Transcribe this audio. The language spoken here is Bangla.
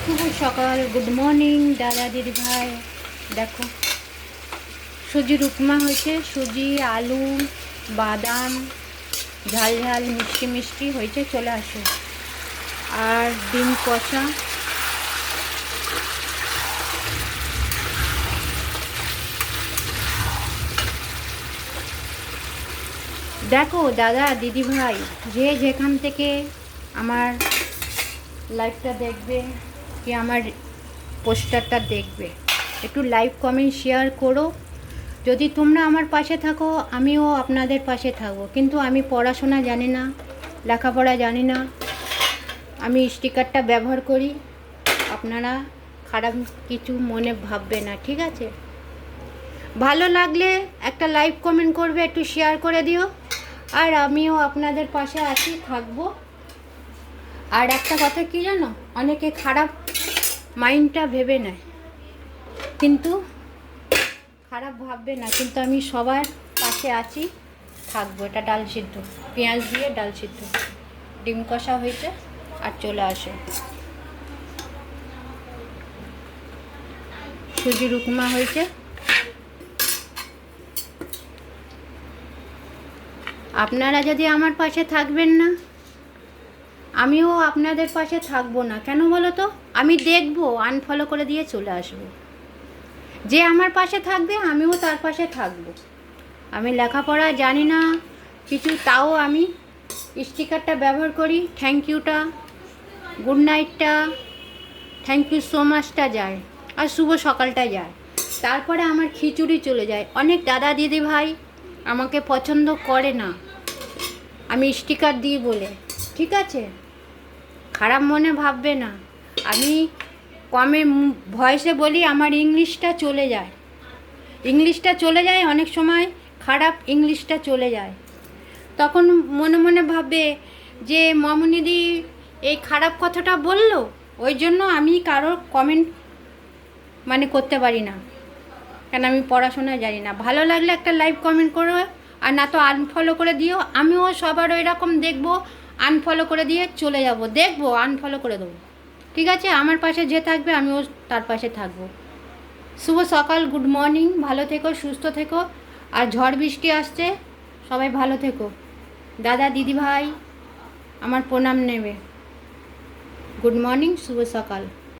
শুভ সকাল, গুড মর্নিং দাদা দিদি ভাই। দেখো সুজির উপমা হয়েছে, সুজি আলু বাদাম ঝাল ঝাল মিষ্টি মিষ্টি হয়েছে, চলে আসো। আর ডিম কষা, দেখো দাদা দিদি ভাই যে যেখান থেকে আমার লাইভটা দেখবে কি আমার পোস্টারটা দেখবে, একটু লাইক কমেন্ট শেয়ার করো। যদি তোমরা আমার পাশে থাকো আমিও আপনাদের পাশে থাকবো, কিন্তু আমি পড়াশোনা জানি না, লেখাপড়া জানি না, আমি স্টিকারটা ব্যবহার করি। আপনারা খারাপ কিছু মনে ভাববে না, ঠিক আছে? ভালো লাগলে একটা লাইক কমেন্ট করবে, একটু শেয়ার করে দিও। আর আমিও আপনাদের পাশে আছি, থাকবো। আর একটা কথা কি জানো, অনেকে খারাপ মাইন্ডটা ভেবে নেয়, কিন্তু খারাপ ভাববে না, কিন্তু আমি সবার পাশে আছি, থাকবো। এটা ডাল সিদ্ধ, পেঁয়াজ দিয়ে ডাল সিদ্ধ, ডিম কষা হয়েছে, আর চলে আসে। সুজির উপমা হয়েছে। আপনারা যদি আমার পাশে থাকবেন না, আমিও আপনাদের পাশে থাকবো না। কেন বলো তো? আমি দেখবো, আনফলো করে দিয়ে চলে আসবো। যে আমার পাশে থাকবে আমিও তার পাশে থাকবো। আমি লেখাপড়া জানি না কিছু, তাও আমি স্টিকারটা ব্যবহার করি। থ্যাংক ইউটা, গুড নাইটটা, থ্যাংক ইউ সো মাচটা যায়, আর শুভ সকালটা যায়। তারপরে আমার খিচুড়ি চলে যায়। অনেক দাদা দিদি ভাই আমাকে পছন্দ করে না আমি স্টিকার দিই বলে, ঠিক আছে? খারাপ মনে ভাববে না। আমি কমে ভয়েসে বলি, আমার ইংলিশটা চলে যায়, ইংলিশটা চলে যায় অনেক সময়, খারাপ ইংলিশটা চলে যায়। তখন মনে মনে ভাববে যে মামুনিদি এই খারাপ কথাটা বলল, ওই জন্য আমি কারোর কমেন্ট করতে পারি না, কেন আমি পড়াশোনা জানি না। ভালো লাগলে একটা লাইভ কমেন্ট করো, আর না তো আনফলো করে দিও। আমিও সবার ওই রকম দেখবো, আনফলো করে দিয়ে চলে যাব, দেখবো আনফলো করে দেবো, ঠিক আছে? আমার পাশে যে থাকবে আমিও তার পাশে থাকবো। শুভ সকাল, গুড মর্নিং, ভালো থেকো, সুস্থ থেকো। আর ঝড় বৃষ্টি আসছে, সবাই ভালো থেকো। দাদা দিদি ভাই আমার প্রণাম নেবে। গুড মর্নিং, শুভ সকাল।